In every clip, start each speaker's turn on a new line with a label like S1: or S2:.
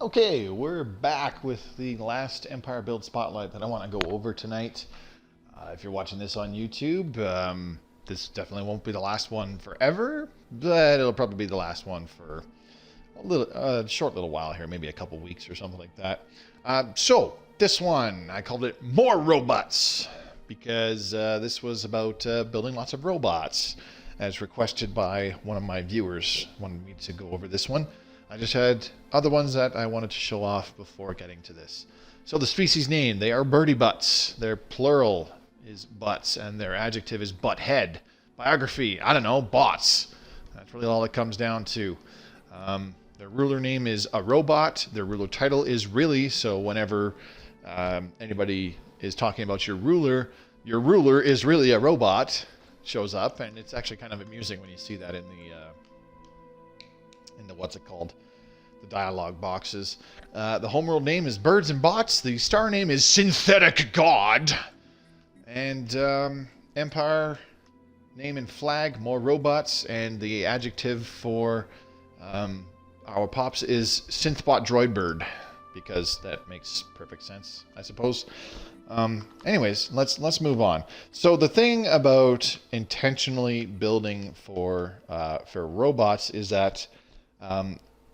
S1: Okay, we're back with the last Empire Build Spotlight that I want to go over tonight. If you're watching this on YouTube, this definitely won't be the last one forever, but it'll probably be the last one for a short little while here, maybe a couple weeks or something like that. So this one, I called it More Robots, because this was about building lots of robots, as requested by one of my viewers, wanted me to go over this one. I just had other ones that I wanted to show off before getting to this. So the species name, they are birdie butts. Their plural is butts, and their adjective is butt head. Biography, I don't know, bots. That's really all it comes down to. Their ruler name is a robot. Their ruler title is really, so whenever anybody is talking about your ruler is really a robot, shows up, and it's actually kind of amusing when you see that in the what's it called, the dialogue boxes. The homeworld name is Birds and Bots. The star name is Synthetic God. And Empire name and flag, More Robots. And the adjective for our pops is Synthbot Droid Bird, because that makes perfect sense, I suppose. Anyways, let's move on. So the thing about intentionally building for robots is that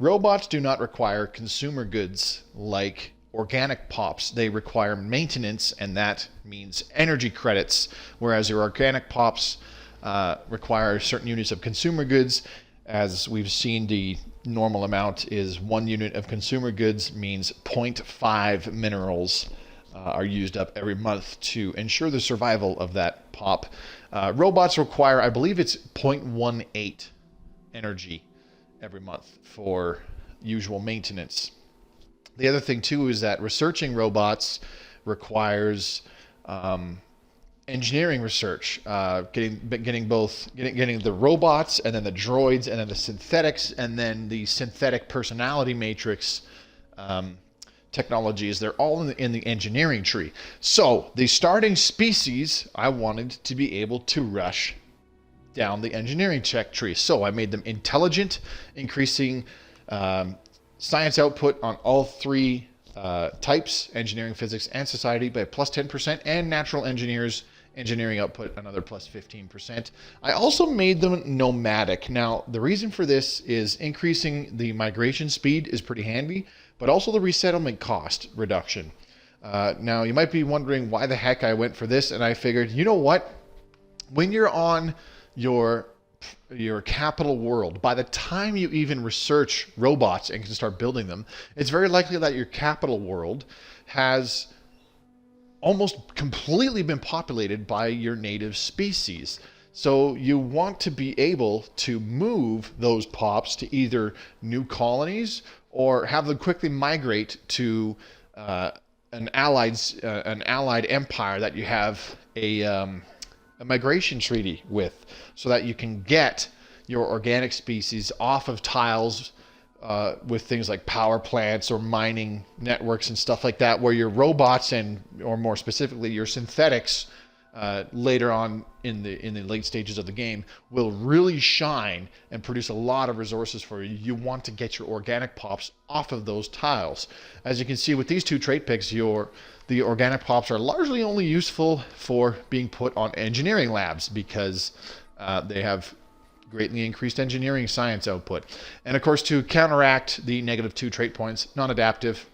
S1: robots do not require consumer goods like organic pops. They require maintenance, and that means energy credits, whereas your organic pops require certain units of consumer goods. As we've seen, the normal amount is 1 unit of consumer goods means 0.5 minerals are used up every month to ensure the survival of that pop. Robots require, I believe it's 0.18 energy every month for usual maintenance. The other thing too is that researching robots requires engineering research, getting the robots, and then the droids, and then the synthetics, and then the synthetic personality matrix technologies. They're all in the engineering tree. So the starting species, I wanted to be able to rush down the engineering check tree. So I made them intelligent, increasing science output on all three types, engineering, physics, and society, by plus 10%, and natural engineers engineering output another plus 15%. I also made them nomadic. Now, the reason for this is increasing the migration speed is pretty handy, but also the resettlement cost reduction. Now, you might be wondering why the heck I went for this, and I figured, you know what? When you're on your capital world, by the time you even research robots and can start building them, it's very likely that your capital world has almost completely been populated by your native species. So you want to be able to move those pops to either new colonies or have them quickly migrate to an allied empire that you have a migration treaty with, so that you can get your organic species off of tiles with things like power plants or mining networks and stuff like that, where your robots or more specifically your synthetics later on in the late stages of the game will really shine and produce a lot of resources for you. You want to get your organic pops off of those tiles. As you can see with these two trait picks, the organic pops are largely only useful for being put on engineering labs, because they have greatly increased engineering science output. And of course, to counteract the -2 trait points, non-adaptive,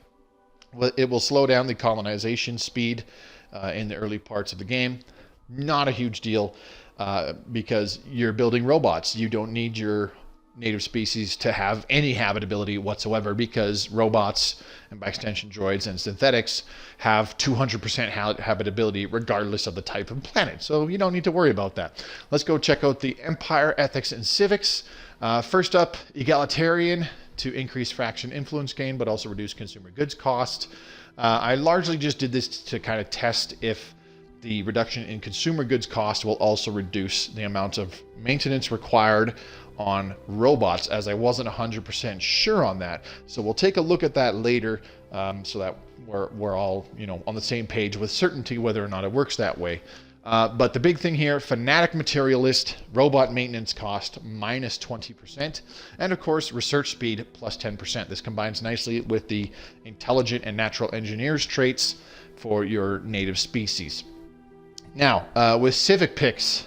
S1: it will slow down the colonization speed in the early parts of the game. Not a huge deal, because you're building robots. You don't need your native species to have any habitability whatsoever, because robots, and by extension droids and synthetics, have 200% habitability regardless of the type of planet. So you don't need to worry about that. Let's go check out the Empire Ethics and Civics. First up, egalitarian, to increase faction influence gain, but also reduce consumer goods cost. I largely just did this to kind of test if the reduction in consumer goods cost will also reduce the amount of maintenance required on robots, as I wasn't 100% sure on that. So we'll take a look at that later, so that we're all on the same page with certainty whether or not it works that way. But the big thing here, fanatic materialist, robot maintenance cost minus 20%, and of course research speed plus 10%. This combines nicely with the intelligent and natural engineers traits for your native species. Now, with civic picks,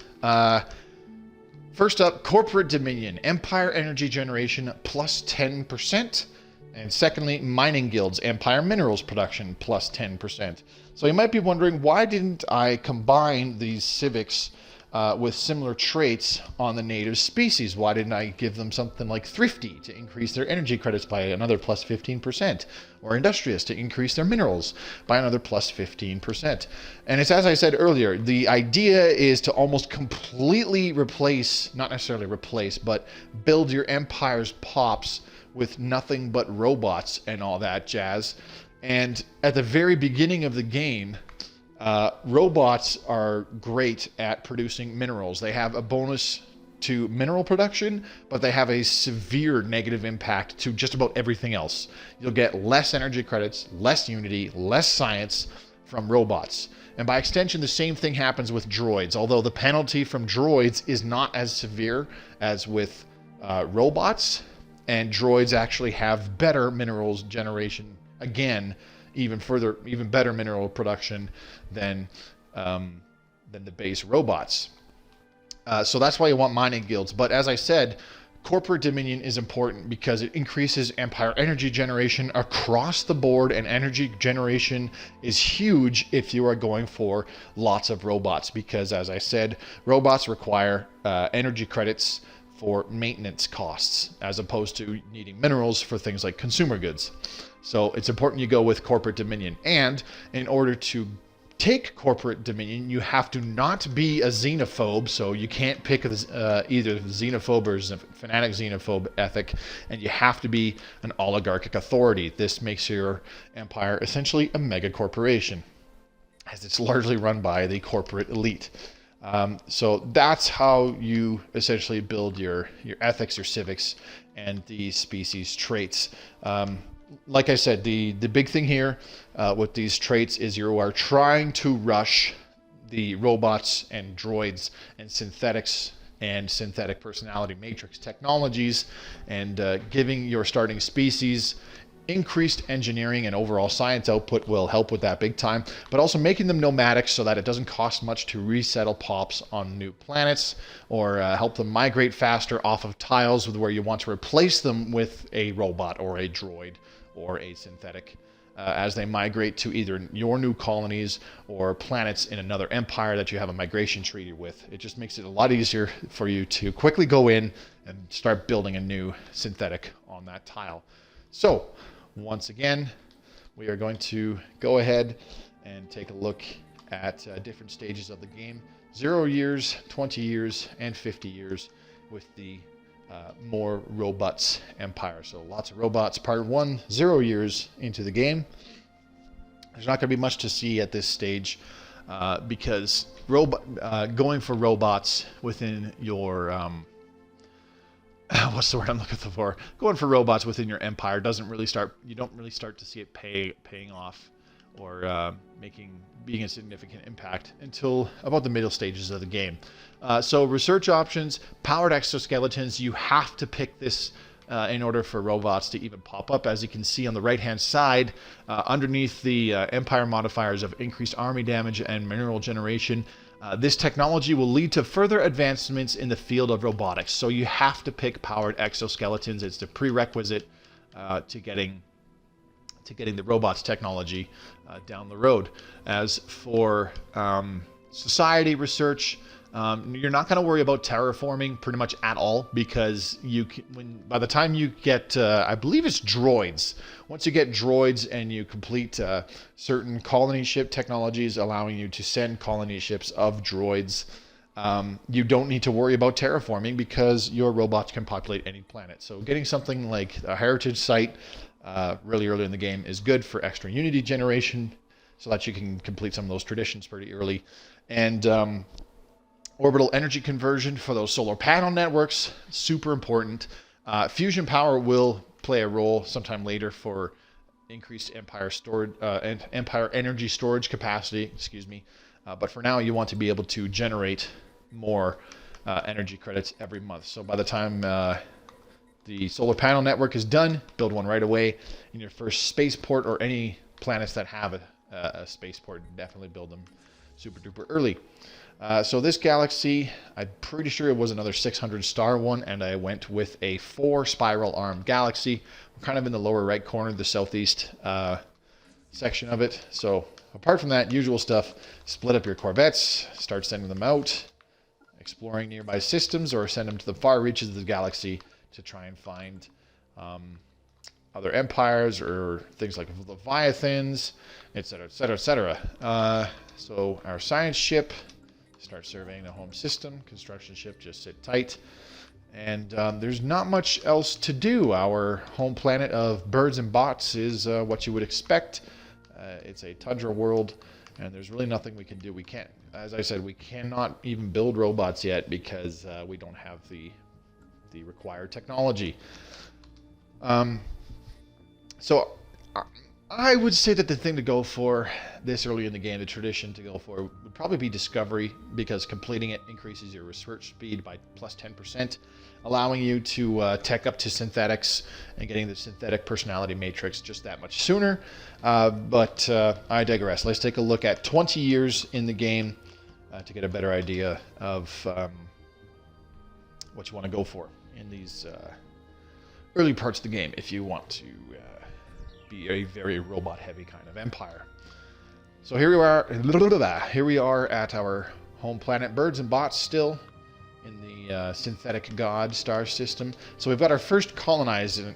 S1: first up, corporate dominion, empire energy generation plus 10%. And secondly, mining guilds, empire minerals production plus 10%. So you might be wondering, why didn't I combine these civics with similar traits on the native species? Why didn't I give them something like thrifty to increase their energy credits by another plus 15%? Or industrious to increase their minerals by another plus 15%? And it's as I said earlier, the idea is to almost completely replace, not necessarily replace, but build your empire's pops with nothing but robots and all that jazz. And at the very beginning of the game, robots are great at producing minerals. They have a bonus to mineral production, but they have a severe negative impact to just about everything else. You'll get less energy credits, less unity, less science from robots. And by extension, the same thing happens with droids, although the penalty from droids is not as severe as with robots. And droids actually have better minerals generation, again, even better mineral production than the base robots. So that's why you want mining guilds. But as I said, corporate dominion is important because it increases empire energy generation across the board, and energy generation is huge if you are going for lots of robots, because as I said, robots require energy credits for maintenance costs as opposed to needing minerals for things like consumer goods. So it's important you go with corporate dominion. And in order to take corporate dominion, you have to not be a xenophobe. So you can't pick either xenophobe or fanatic xenophobe ethic, and you have to be an oligarchic authority. This makes your empire essentially a mega corporation, as it's largely run by the corporate elite. So that's how you essentially build your ethics, your civics, and the species traits. Like I said, the big thing here with these traits is you are trying to rush the robots and droids and synthetics and synthetic personality matrix technologies, and giving your starting species increased engineering and overall science output will help with that big time, but also making them nomadic so that it doesn't cost much to resettle pops on new planets, or help them migrate faster off of tiles where you want to replace them with a robot or a droid or a synthetic as they migrate to either your new colonies or planets in another empire that you have a migration treaty with. It just makes it a lot easier for you to quickly go in and start building a new synthetic on that tile. So once again, we are going to go ahead and take a look at different stages of the game. 0 years, 20 years, and 50 years with the more robots empire. So lots of robots. Part 1, 0 years into the game. There's not going to be much to see at this stage because going for robots within your... what's the word I'm looking for? Going for robots within your empire doesn't really start. You don't really start to see it paying off or being a significant impact until about the middle stages of the game. So research options, powered exoskeletons. You have to pick this in order for robots to even pop up. As you can see on the right-hand side, underneath the empire modifiers of increased army damage and mineral generation. This technology will lead to further advancements in the field of robotics. So you have to pick powered exoskeletons. It's the prerequisite to getting the robots technology down the road. As for society research, you're not going to worry about terraforming pretty much at all, because by the time you get, I believe it's droids. Once you get droids and you complete certain colony ship technologies allowing you to send colony ships of droids, you don't need to worry about terraforming because your robots can populate any planet. So getting something like a heritage site really early in the game is good for extra unity generation, so that you can complete some of those traditions pretty early. And orbital energy conversion for those solar panel networks, super important. Fusion power will play a role sometime later for increased empire storage and empire energy storage capacity. But for now, you want to be able to generate more energy credits every month. So by the time the solar panel network is done, build one right away in your first spaceport, or any planets that have a spaceport, definitely build them super duper early. So this galaxy, I'm pretty sure it was another 600 star one, and I went with a 4 spiral arm galaxy. We're kind of in the lower right corner, the southeast section of it. So apart from that, usual stuff, split up your corvettes, start sending them out, exploring nearby systems, or send them to the far reaches of the galaxy to try and find other empires or things like Leviathans, etc., etc., etc. So our science ship, start surveying the home system. Construction ship, just sit tight. And there's not much else to do. Our home planet of birds and bots is what you would expect. It's a tundra world, and there's really nothing we can do. We can't, as I said, we cannot even build robots yet because we don't have the required technology. So I would say that the thing to go for this early in the game, the tradition to go for, would probably be discovery, because completing it increases your research speed by plus 10%, allowing you to tech up to synthetics and getting the synthetic personality matrix just that much sooner. But I digress. Let's take a look at 20 years in the game to get a better idea of what you want to go for in these early parts of the game if you want to be a very robot-heavy kind of empire. So here we are. Here we are at our home planet, birds and bots, still in the synthetic god star system. So we've got our first colony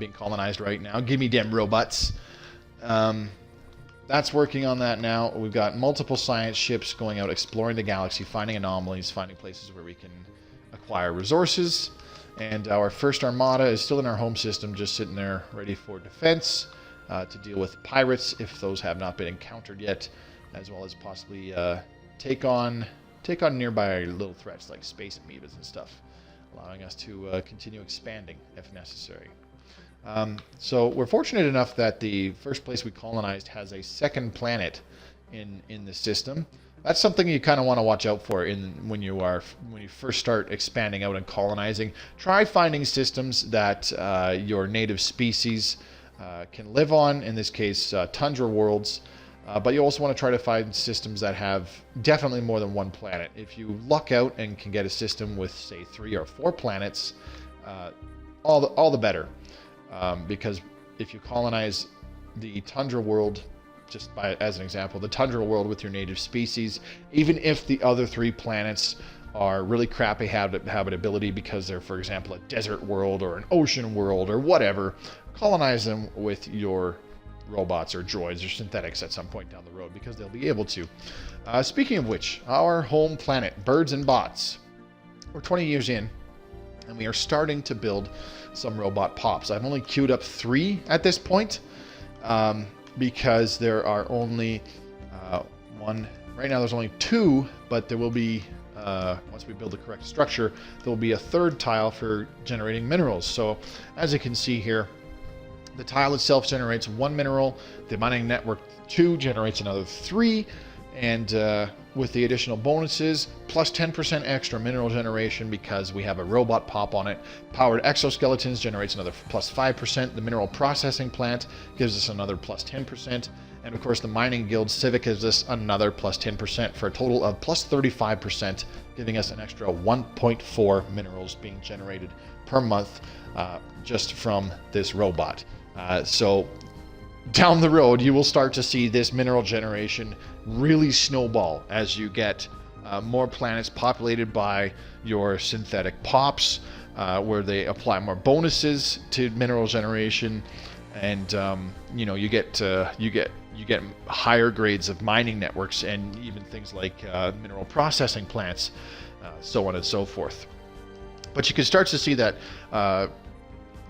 S1: being colonized right now. Give me them robots. That's working on that now. We've got multiple science ships going out exploring the galaxy, finding anomalies, finding places where we can acquire resources. And our first armada is still in our home system, just sitting there ready for defense, to deal with pirates if those have not been encountered yet, as well as possibly take on nearby little threats like space amoebas and stuff, allowing us to continue expanding if necessary. So we're fortunate enough that the first place we colonized has a second planet in the system. That's something you kind of want to watch out for when you first start expanding out and colonizing. Try finding systems that your native species can live on, in this case tundra worlds, but you also want to try to find systems that have definitely more than one planet. If you luck out and can get a system with, say, 3 or 4 planets, all the better, because if you colonize the tundra world, just as an example, the tundra world with your native species, even if the other 3 planets are really crappy habitability because they're, for example, a desert world or an ocean world or whatever, colonize them with your robots or droids or synthetics at some point down the road, because they'll be able to. Speaking of which, our home planet, birds and bots, we're 20 years in, and we are starting to build some robot pops. I've only queued up 3 at this point, because there are only one. Right now there's only 2, but there will be, once we build the correct structure, there will be a 3rd tile for generating minerals. So as you can see here, the tile itself generates 1 mineral, the mining network 2 generates another 3, and with the additional bonuses, plus 10% extra mineral generation because we have a robot pop on it. Powered exoskeletons generates another plus 5%. The mineral processing plant gives us another plus 10%. And of course, the mining guild civic gives us another plus 10% for a total of plus 35%, giving us an extra 1.4 minerals being generated per month just from this robot. So down the road, you will start to see this mineral generation really snowball as you get more planets populated by your synthetic pops, where they apply more bonuses to mineral generation, and you get higher grades of mining networks and even things like mineral processing plants, so on and so forth. But you can start to see that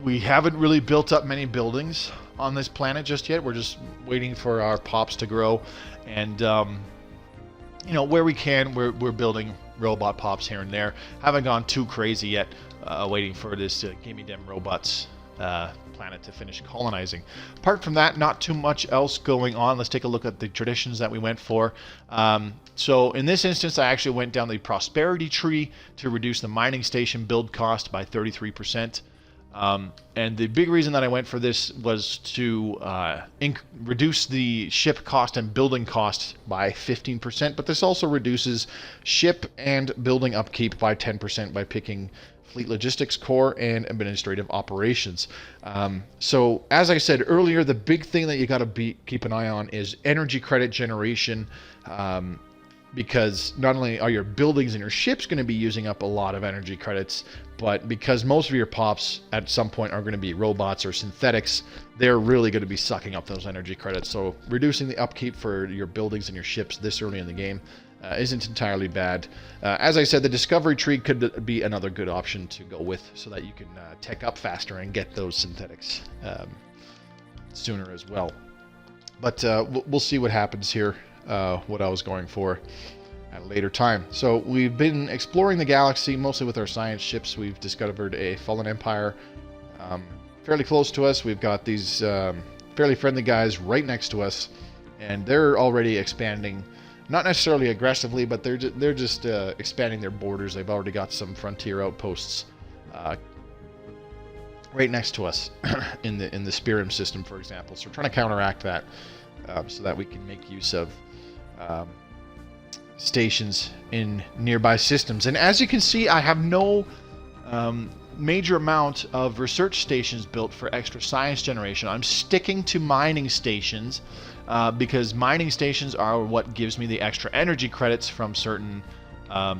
S1: we haven't really built up many buildings on this planet just yet. We're just waiting for our pops to grow, and where we can, we're building robot pops here and there. Haven't gone too crazy yet, waiting for this gimme them robots planet to finish colonizing. Apart from that, not too much else going on. Let's take a look at the traditions that we went for. So in this instance, I actually went down the prosperity tree to reduce the mining station build cost by 33%. And the big reason that I went for this was to reduce the ship cost and building cost by 15%, but this also reduces ship and building upkeep by 10% by picking Fleet Logistics Core and Administrative Operations. So as I said earlier, the big thing that you got to keep an eye on is energy credit generation, because not only are your buildings and your ships going to be using up a lot of energy credits, but because most of your pops at some point are going to be robots or synthetics, they're really going to be sucking up those energy credits. So reducing the upkeep for your buildings and your ships this early in the game isn't entirely bad. As I said, the discovery tree could be another good option to go with so that you can tech up faster and get those synthetics sooner as well. But we'll see what happens here, what I was going for at a later time. So we've been exploring the galaxy mostly with our science ships. We've discovered a fallen empire fairly close to us. We've got these fairly friendly guys right next to us, and they're already expanding. Not necessarily aggressively, but they're just expanding their borders. They've already got some frontier outposts right next to us in the Spirium system, for example. So we're trying to counteract that so that we can make use of stations in nearby systems. And as you can see, I have no major amount of research stations built for extra science generation. I'm sticking to mining stations because mining stations are what gives me the extra energy credits from certain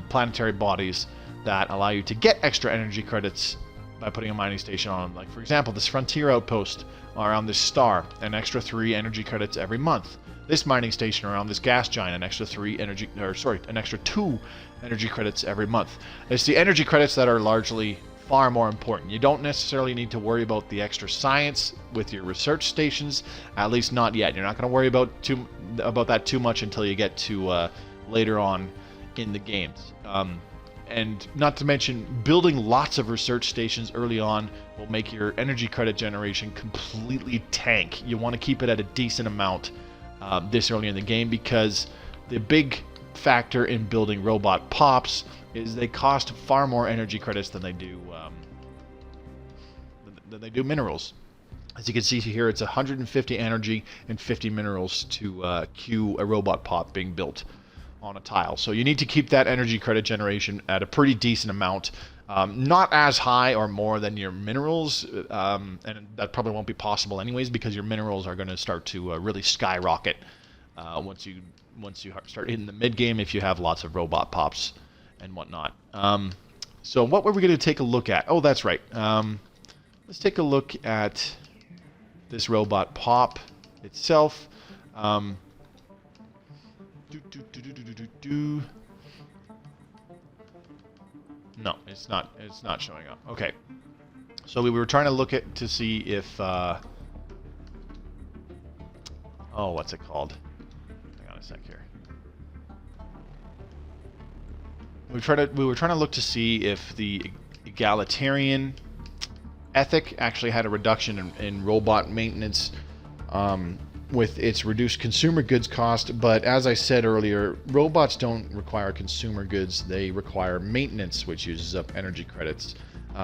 S1: planetary bodies that allow you to get extra energy credits by putting a mining station on. Like, for example, this frontier outpost around this star, an extra 3 energy credits every month. This mining station around this gas giant, an extra 2 energy credits every month. It's the energy credits that are largely far more important. You don't necessarily need to worry about the extra science with your research stations, at least not yet. You're not going to worry about that too much until you get to later on in the games. And not to mention, building lots of research stations early on will make your energy credit generation completely tank. You want to keep it at a decent amount this early in the game, because the big factor in building robot pops is they cost far more energy credits than they do minerals. As you can see here, it's 150 energy and 50 minerals to queue a robot pop being built on a tile. So you need to keep that energy credit generation at a pretty decent amount. Not as high or more than your minerals, and that probably won't be possible anyways, because your minerals are going to start to really skyrocket once you start hitting the mid game, if you have lots of robot pops and whatnot. So what were we going to take a look at? Oh, that's right. Let's take a look at this robot pop itself. No, it's not showing up. Okay. So we were trying to look at to see if what's it called? Hang on a sec here. We were trying to look to see if the egalitarian ethic actually had a reduction in robot maintenance with its reduced consumer goods cost, but as I said earlier, robots don't require consumer goods, they require maintenance, which uses up energy credits.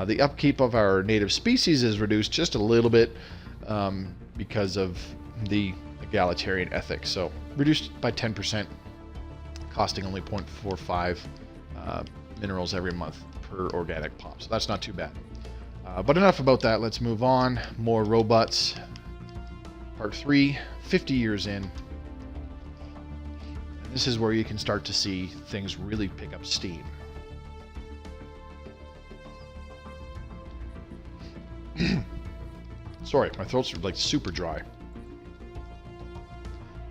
S1: The upkeep of our native species is reduced just a little bit because of the egalitarian ethic, so reduced by 10%, costing only 0.45 minerals every month per organic pop, so that's not too bad. But enough about that, let's move on. More robots. Part 3, 50 years in. And this is where you can start to see things really pick up steam. Sorry, my throat's like super dry.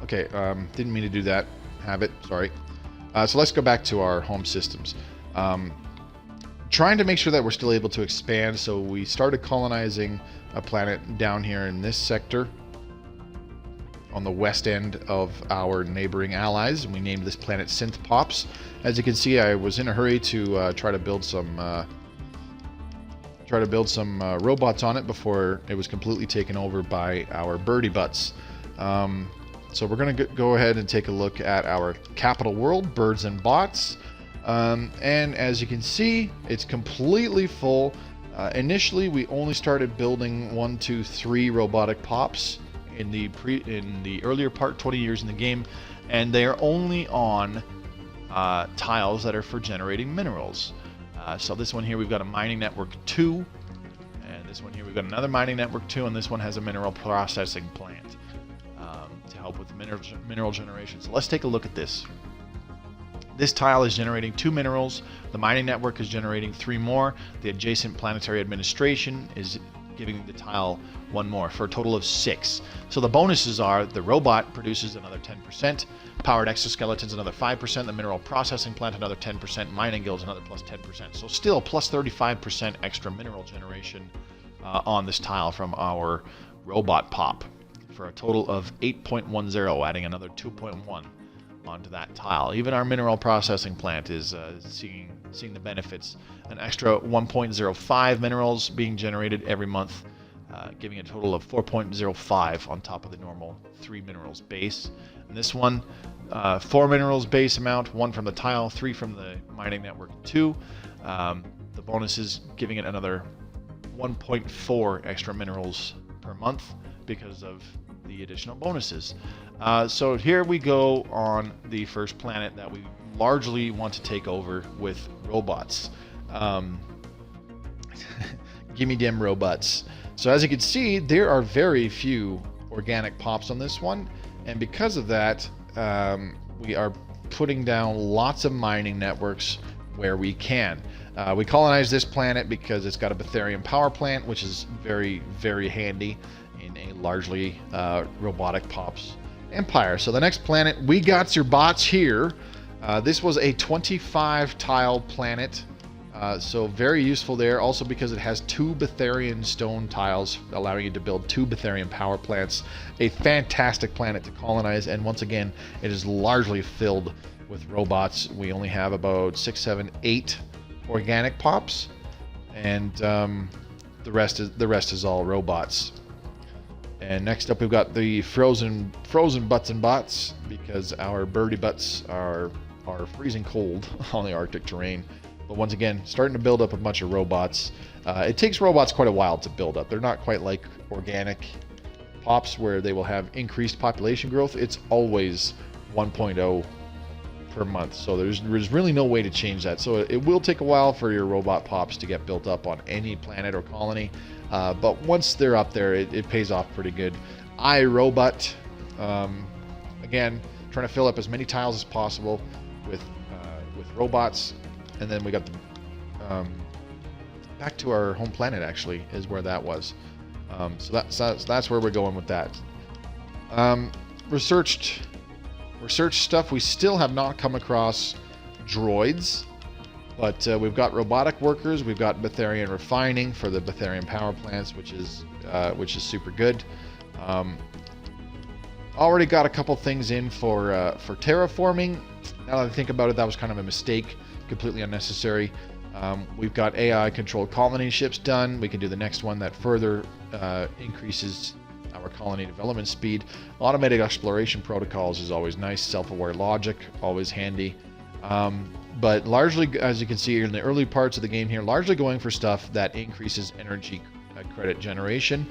S1: Okay, didn't mean to do that. Have it, sorry. So let's go back to our home systems. Trying to make sure that we're still able to expand, so we started colonizing a planet down here in this sector on the west end of our neighboring allies, and we named this planet Synth Pops. As you can see, I was in a hurry to try to build some try to build some robots on it before it was completely taken over by our birdie butts. So we're going to go ahead and take a look at our capital world, birds and bots. And as you can see, it's completely full. Initially, we only started building 1, 2, 3 robotic pops in the earlier part, 20 years in the game, and they are only on tiles that are for generating minerals. So this one here, we've got a mining network 2, and this one here, we've got another mining network 2, and this one has a mineral processing plant to help with mineral generation. So let's take a look at this. This tile is generating 2 minerals. The mining network is generating 3 more. The adjacent planetary administration is giving the tile 1 more for a total of 6. So the bonuses are the robot produces another 10%, powered exoskeletons another 5%, the mineral processing plant another 10%, mining guilds another plus 10%. So still plus 35% extra mineral generation on this tile from our robot pop for a total of 8.10, adding another 2.1 onto that tile. Even our mineral processing plant is seeing the benefits. An extra 1.05 minerals being generated every month, giving a total of 4.05 on top of the normal 3 minerals base. And this one, 4 minerals base amount, 1 from the tile, 3 from the mining network 2. The bonus is giving it another 1.4 extra minerals per month because of the additional bonuses. So here we go on the first planet that we largely want to take over with robots. Gimme dem robots. So as you can see, there are very few organic pops on this one, and because of that, we are putting down lots of mining networks where we can. We colonize this planet because it's got a Betharian power plant, which is very, very handy in a largely robotic pops empire. So the next planet, we got your bots here. This was a 25 tile planet, so very useful there, also because it has 2 Betharian stone tiles allowing you to build 2 Betharian power plants. A fantastic planet to colonize, and once again it is largely filled with robots. We only have about 6, 7, 8 organic pops, and the rest is all robots. And next up, we've got the frozen butts and bots, because our birdie butts are freezing cold on the Arctic terrain. But once again, starting to build up a bunch of robots. It takes robots quite a while to build up. They're not quite like organic pops where they will have increased population growth. It's always 1.0 per month. So there's really no way to change that. So it will take a while for your robot pops to get built up on any planet or colony. But once they're up there, it pays off pretty good. iRobot, again, trying to fill up as many tiles as possible with robots. And then we got the back to our home planet, actually, is where that was. So that's where we're going with that. Research stuff. We still have not come across droids. But we've got robotic workers, we've got Betharian refining for the Betharian power plants, which is super good. Already got a couple things in for terraforming. Now that I think about it, that was kind of a mistake, completely unnecessary. We've got AI controlled colony ships done. We can do the next one that further increases our colony development speed. Automated exploration protocols is always nice. Self-aware logic, always handy. But largely, as you can see in the early parts of the game here, largely going for stuff that increases energy credit generation.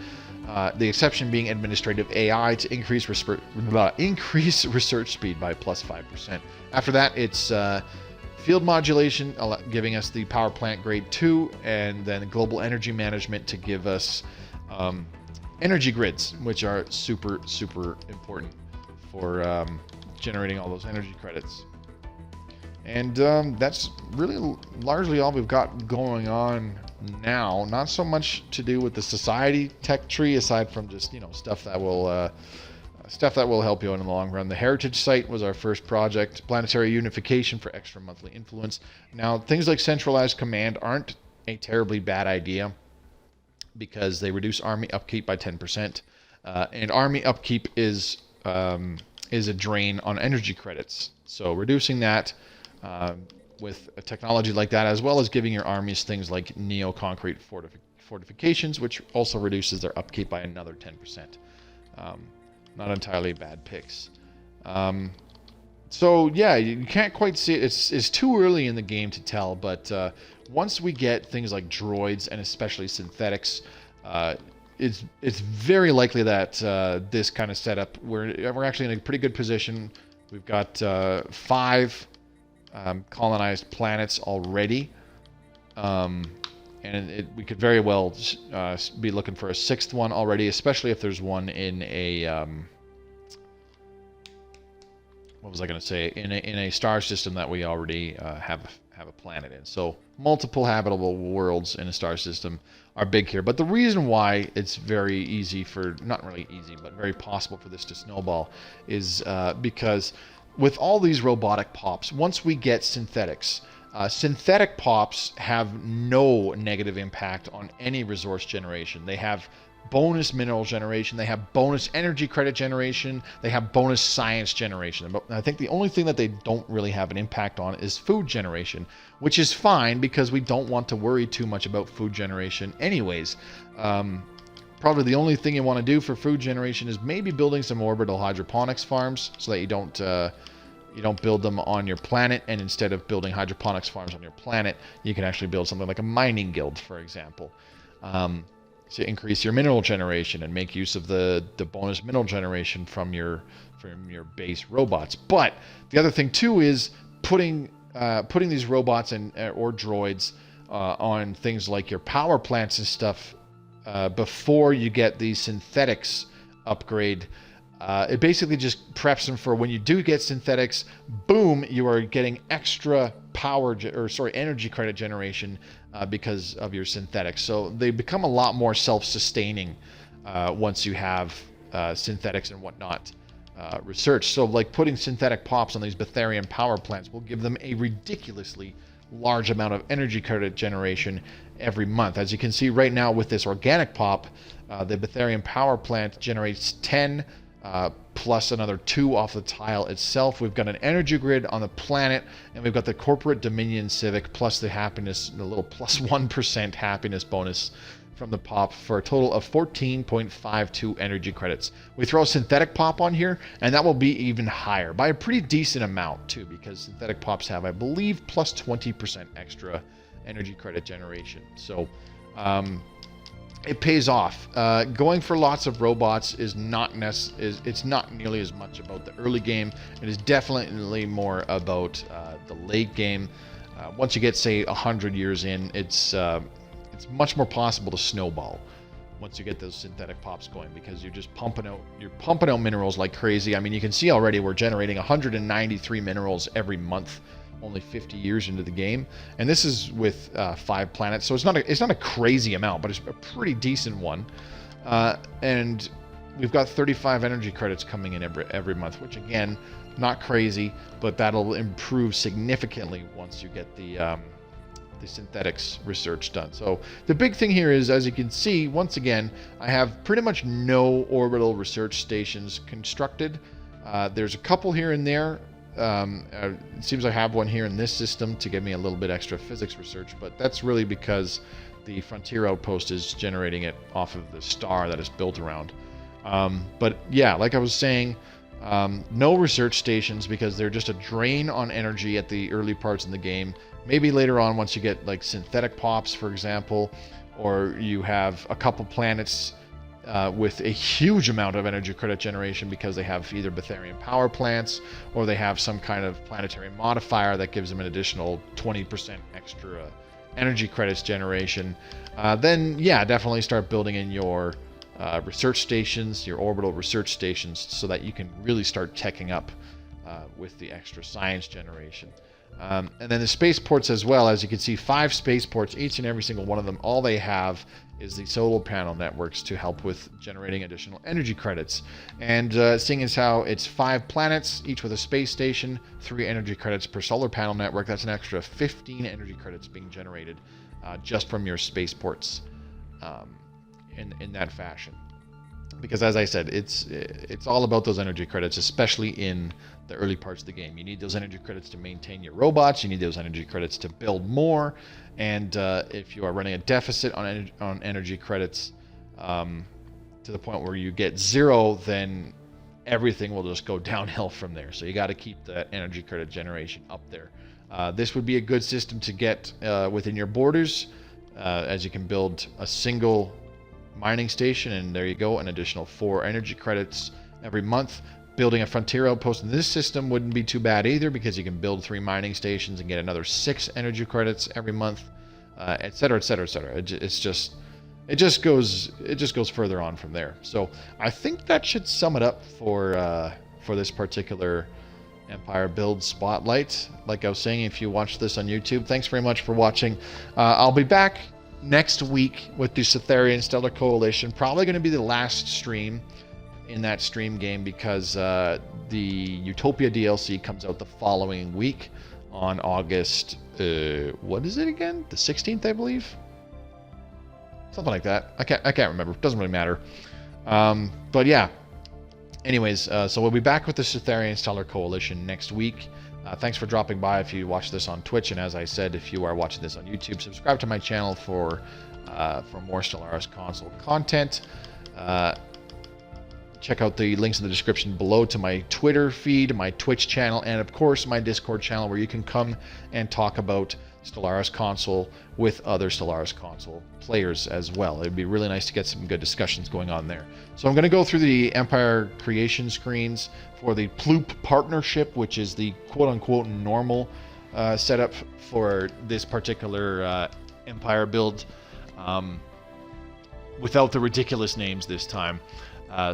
S1: The exception being administrative AI to increase research speed by plus 5%. After that, it's field modulation, giving us the power plant grade 2, and then global energy management to give us energy grids, which are super, super important for generating all those energy credits. And that's really largely all we've got going on now. Not so much to do with the society tech tree, aside from just, stuff that will help you in the long run. The heritage site was our first project. Planetary unification for extra monthly influence. Now, things like centralized command aren't a terribly bad idea, because they reduce army upkeep by 10%, and army upkeep is a drain on energy credits. So reducing that with a technology like that, as well as giving your armies things like neo-concrete fortifications, which also reduces their upkeep by another 10%. Not entirely bad picks. So yeah, you can't quite see it. It's too early in the game to tell, but once we get things like droids and especially synthetics, it's very likely that this kind of setup, we're actually in a pretty good position. We've got 5 colonized planets already, and we could very well be looking for a 6th one already, especially if there's one in a what was I going to say? In a star system that we already have a planet in. So multiple habitable worlds in a star system are big here. But the reason why it's very easy not really easy, but very possible for this to snowball is because with all these robotic pops, once we get synthetics, synthetic pops have no negative impact on any resource generation. They have bonus mineral generation, they have bonus energy credit generation, they have bonus science generation. But I think the only thing that they don't really have an impact on is food generation, which is fine because we don't want to worry too much about food generation anyways. Probably the only thing you want to do for food generation is maybe building some orbital hydroponics farms so that you don't build them on your planet, and instead of building hydroponics farms on your planet, you can actually build something like a mining guild, for example. To increase your mineral generation and make use of the bonus mineral generation from your base robots. But the other thing too is putting these robots or droids on things like your power plants and stuff before you get the synthetics upgrade. It basically just preps them for when you do get synthetics. Boom, you are getting extra energy credit generation because of your synthetics. So they become a lot more self-sustaining once you have synthetics and whatnot research. So like putting synthetic pops on these Betharian power plants will give them a ridiculously large amount of energy credit generation every month. As you can see right now with this organic pop, the Betharian power plant generates 10 plus another 2 off the tile itself. We've got an energy grid on the planet, and we've got the corporate dominion civic plus the little plus 1% happiness bonus from the pop for a total of 14.52 energy credits. We throw a synthetic pop on here, and that will be even higher by a pretty decent amount too, because synthetic pops have, I believe, plus 20% extra energy credit generation. So it pays off. Going for lots of robots it's not nearly as much about the early game. It is definitely more about the late game. Once you get, say, 100 years in, it's much more possible to snowball once you get those synthetic pops going, because you're just pumping out minerals like crazy. I mean, you can see already we're generating 193 minerals every month, only 50 years into the game, and this is with 5 planets, so it's not a crazy amount, but it's a pretty decent one. And we've got 35 energy credits coming in every month, which again, not crazy, but that'll improve significantly once you get the synthetics research done. So the big thing here is, as you can see, once again, I have pretty much no orbital research stations constructed. There's a couple here and there. It seems I have one here in this system to give me a little bit extra physics research, but that's really because the Frontier Outpost is generating it off of the star that it's built around. But yeah, like I was saying, no research stations because they're just a drain on energy at the early parts in the game. Maybe later on, once you get like synthetic pops, for example, or you have a couple planets with a huge amount of energy credit generation because they have either Betharian power plants or they have some kind of planetary modifier that gives them an additional 20% extra energy credits generation, then yeah, definitely start building in your research stations, your orbital research stations, so that you can really start teching up with the extra science generation. And then the spaceports as well, as you can see, 5 spaceports, each and every single one of them, all they have is the solar panel networks to help with generating additional energy credits. And seeing as how it's 5 planets, each with a space station, 3 energy credits per solar panel network, that's an extra 15 energy credits being generated just from your spaceports in that fashion. because as I said, it's all about those energy credits, especially in the early parts of the game. You need those energy credits to maintain your robots. You need those energy credits to build more. And if you are running a deficit on energy credits to the point where you get 0, then everything will just go downhill from there. So you got to keep that energy credit generation up there. This would be a good system to get within your borders, as you can build a single mining station, and there you go, an additional 4 energy credits every month. Building a frontier outpost in this system wouldn't be too bad either, because you can build 3 mining stations and get another 6 energy credits every month, etc., etc., etc. It just goes further on from there. So I think that should sum it up for this particular Empire build spotlight. Like I was saying, if you watch this on YouTube, thanks very much for watching. I'll be back next week with the Cytherian Stellar Coalition. Probably going to be the last stream in that stream game, because the Utopia DLC comes out the following week on August, what is it again? The 16th, I believe? Something like that. I can't remember. It doesn't really matter. But yeah. Anyways, so we'll be back with the Cytherian Stellar Coalition next week. Thanks for dropping by if you watch this on Twitch, and as I said, if you are watching this on YouTube, subscribe to my channel for more Stellaris Console content. Check out the links in the description below to my Twitter feed, my Twitch channel, and of course my Discord channel, where you can come and talk about Stellaris Console with other Stellaris Console players as well. It'd be really nice to get some good discussions going on there. So I'm going to go through the Empire creation screens for the Ploop partnership, which is the quote-unquote normal setup for this particular Empire build, without the ridiculous names this time.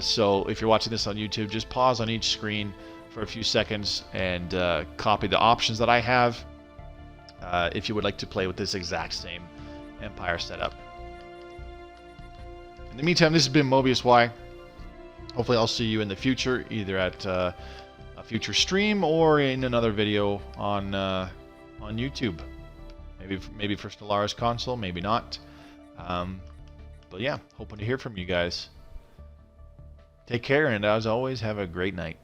S1: So if you're watching this on YouTube, just pause on each screen for a few seconds and copy the options that I have if you would like to play with this exact same Empire setup. In the meantime, this has been Mobius Y. Hopefully I'll see you in the future, either at a future stream or in another video on YouTube. Maybe for Stellaris Console, maybe not. But yeah, hoping to hear from you guys. Take care, and as always, have a great night.